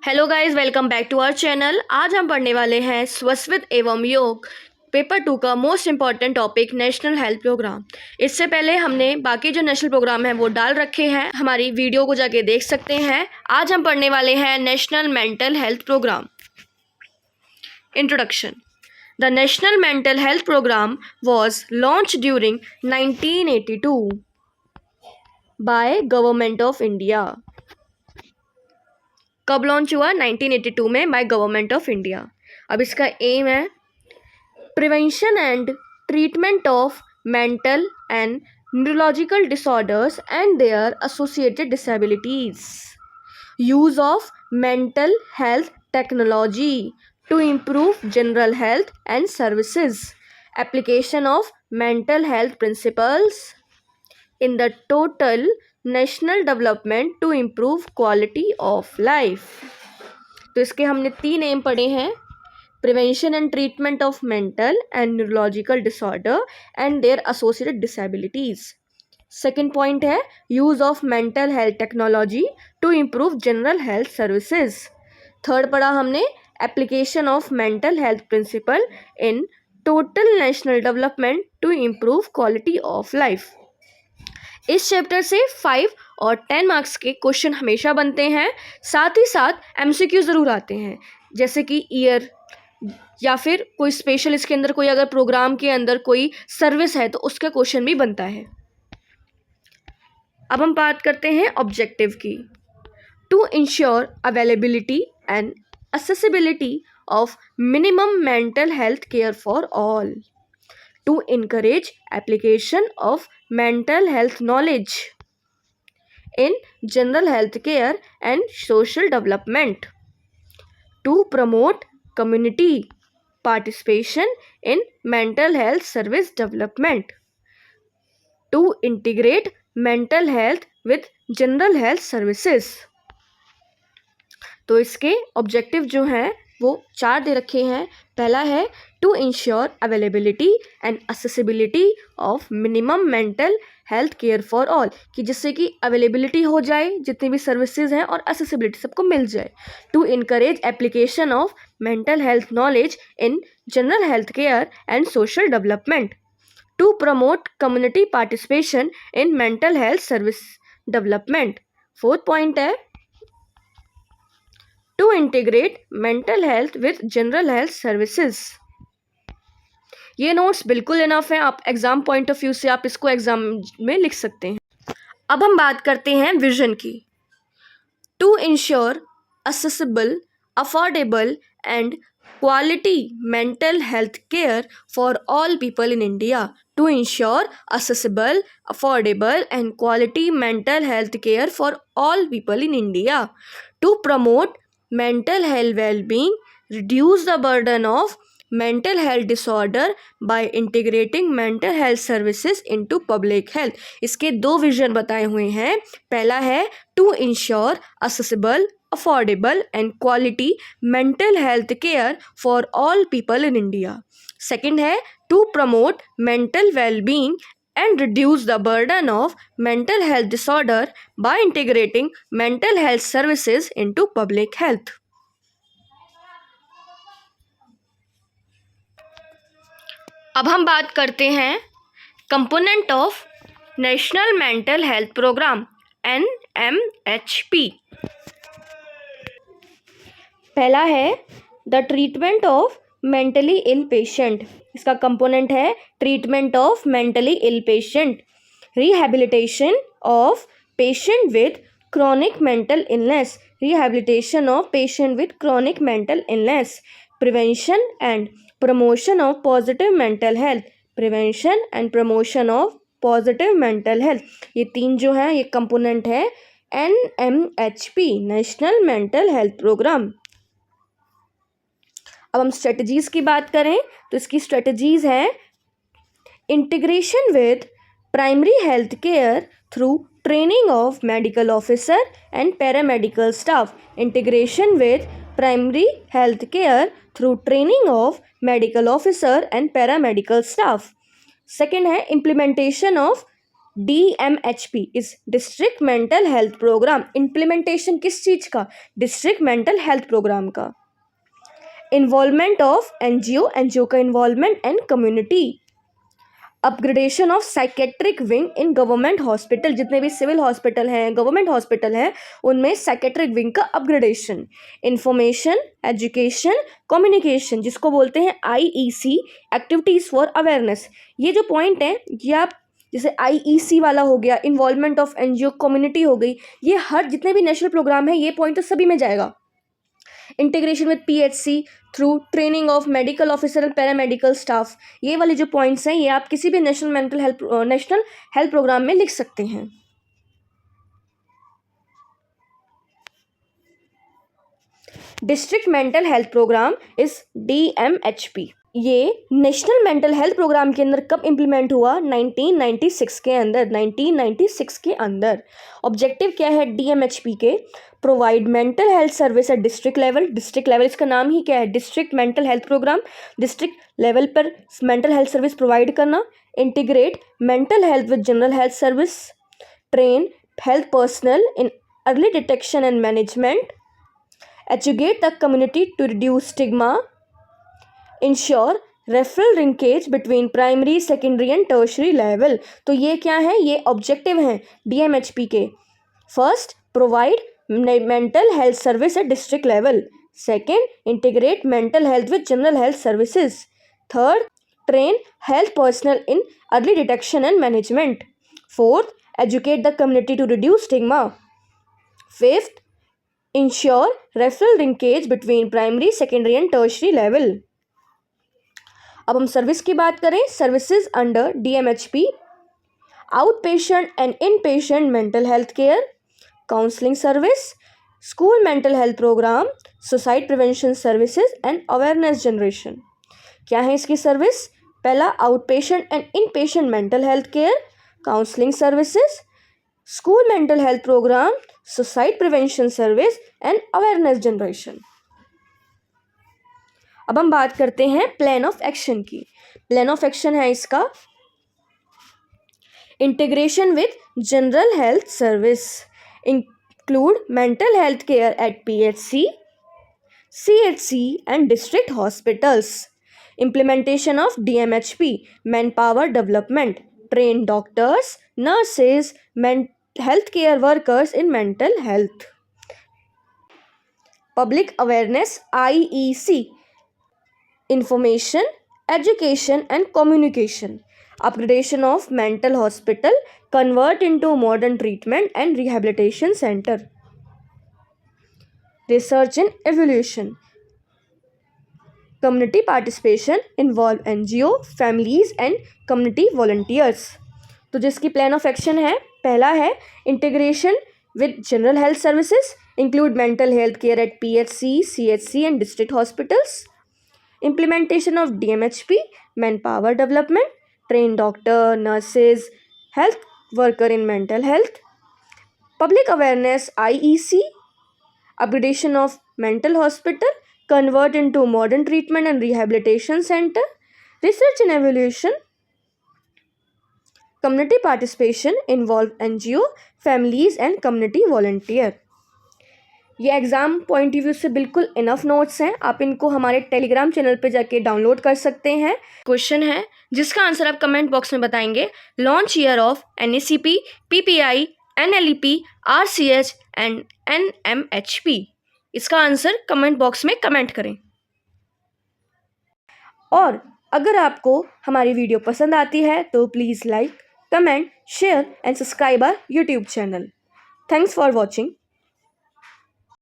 Hello guys, welcome back to our channel. आज हम पढ़ने वाले हैं स्वस्वित एवं योग पेपर 2 का most important topic national health programme. इससे पहले हमने बाकी जो नेशनल प्रोग्राम हैं वो डाल रखे हैं, हमारी वीडियो को जाके देख सकते हैं। आज हम पढ़ने वाले हैं national mental health programme. Introduction. The national mental health programme was launch during 1982 by government of India. कब लॉन्च हुआ? 1982 में बाय गवर्नमेंट ऑफ इंडिया। अब इसका एम है prevention and treatment of mental and neurological disorders and their associated disabilities, use of mental health technology to improve general health and services, application of mental health principles in the total national development to improve quality of life। तो इसके हमने 3 aim पढ़े हैं, prevention and treatment of mental and neurological disorder and their associated disabilities. Second point है use of mental health technology to improve general health services. Third पढ़ा हमने application of mental health principle in total national development to improve quality of life. इस chapter से 5 और 10 marks के question हमेशा बनते हैं, साथ ही साथ एमसीक्यू ज़रूर आते हैं, जैसे कि ईयर या फिर कोई स्पेशल, इसके अंदर कोई अगर प्रोग्राम के अंदर कोई सर्विस है तो उसका क्वेश्चन भी बनता है। अब हम बात करते हैं ऑब्जेक्टिव की। To ensure availability and accessibility of minimum mental health care for all, to encourage application of mental health knowledge in general health care and social development, to promote community participation in mental health service development, to integrate mental health with general health services। तो इसके objective जो हैं वो 4 दे रखे हैं। पहला है to ensure availability and accessibility of minimum mental health care for all, कि जिससे कि अवेलेबिलिटी हो जाए जितनी भी सर्विसेज हैं और एक्सेसिबिलिटी सबको मिल जाए। To encourage application of mental health knowledge in general health care and social development, to promote community participation in mental health service development. Fourth point है to integrate mental health with general health services. ये notes बिल्कुल enough है, आप exam point of view से आप इसको exam में लिख सकते हैं। अब हम बात करते हैं विजन की। To ensure accessible, affordable and quality mental health care for all people in India, to ensure accessible, affordable and quality mental health care for all people in India, to promote mental health well-being, reduce the burden of mental health disorder by integrating mental health services into public health। इसके 2 vision बताए हुए हैं। पहला है to ensure accessible, affordable and quality mental health care for all people in India। Second है to promote mental well-being and reduce the burden of mental health disorder by integrating mental health services into public health। अब हम बात करते हैं component of national mental health programme NMHP। पहला है the treatment of mentally ill patient. इसका component है treatment of mentally ill patient, rehabilitation of patient with chronic mental illness, rehabilitation of patient with chronic mental illness, prevention and promotion of positive mental health, prevention and promotion of positive mental health। ये 3 जो हैं ये component है NMHP, national mental health programme. अब हम strategies की बात करें तो इसकी स्ट्रेटजीज हैं integration with primary health care through training of medical officer and paramedical staff, integration with primary health care through training of medical officer and paramedical staff। second है implementation of DMHP is district mental health programme. Implementation किस चीज का? District mental health programme का। Involvement of NGO का involvement and community. Upgradation of psychiatric wing in government hospital, जितने भी civil hospital हैं, government hospital हैं, उनमें साइकेट्रिक विंग का अपग्रेडेशन। इंफॉर्मेशन, एजुकेशन, कम्युनिकेशन, जिसको बोलते हैं IEC, एक्टिविटीज़ फॉर अवेयरनेस। ये जो पॉइंट है ये आप जैसे IEC वाला हो गया, इन्वॉल्वमेंट ऑफ एनजीओ, कम्युनिटी हो गई, ये हर जितने भी नेशनल प्रोग्राम है ये पॉइंट तो सभी में जाएगा। Integration with PHC through training of medical officer and paramedical staff, ये वाले जो पॉइंट्स हैं ये आप किसी भी नेशनल हेल्थ प्रोग्राम में लिख सकते हैं। District mental health programme is DMHP। ये नेशनल मेंटल हेल्थ प्रोग्राम के अंदर कब इम्प्लीमेंट हुआ? 1996 के अंदर। 1996 के अंदर। ऑब्जेक्टिव क्या है DMHP के? Provide mental health service at district level. District level, इसका नाम ही क्या है? District mental health programme. District level पर मेंटल हेल्थ सर्विस प्रोवाइड करना। Integrate mental health with general health service. Train health personnel in early detection and management. Educate the community to reduce stigma. Ensure referral linkage between primary, secondary and tertiary level. तो ये क्या है? ये objective हैं DMHP के। First, provide mental health service at district level. Second, integrate mental health with general health services. Third, train health personnel in early detection and management. Fourth, educate the community to reduce stigma. Fifth, ensure referral linkage between primary, secondary and tertiary level. अब हम service की बात करें। Services under DMHP: out patient and in patient mental health care, counselling service, school mental health programme, suicide prevention services and awareness generation. क्या है इसकी service? पहला, out patient and in patient mental health care, counselling services, school mental health programme, suicide prevention service and awareness generation. अब हम बात करते हैं plan of action की। प्लान ऑफ एक्शन है इसका integration with general health service, include mental health care at PHC, CHC and district hospitals. Implementation of DMHP: manpower development, train doctors, nurses, health care workers in mental health. Public awareness IEC: information, education and communication. Upgradation of mental hospital, convert into modern treatment and rehabilitation center. Research and evaluation. Community participation, involve NGO, families and community volunteers. तो जिसकी plan of action है, पहला है integration with general health services, include mental health care at PHC, CHC and district hospitals. Implementation of DMHP: manpower development, train doctor, nurses, health worker in mental health. Public awareness IEC: upgradation of mental hospital, convert into modern treatment and rehabilitation center. Research and evaluation. Community participation, involve NGO, families and community volunteer. ये exam point of view से बिल्कुल enough notes हैं, आप इनको हमारे Telegram channel पे जाके download कर सकते हैं। क्वेश्चन है जिसका आंसर आप कमेंट बॉक्स में बताएंगे। Launch year of NACP, PPI, NLEP, RCH and NMHP। इसका आंसर कमेंट बॉक्स में कमेंट करें। और अगर आपको हमारी वीडियो पसंद आती है तो please like, comment, share and subscribe our YouTube channel. Thanks for watching.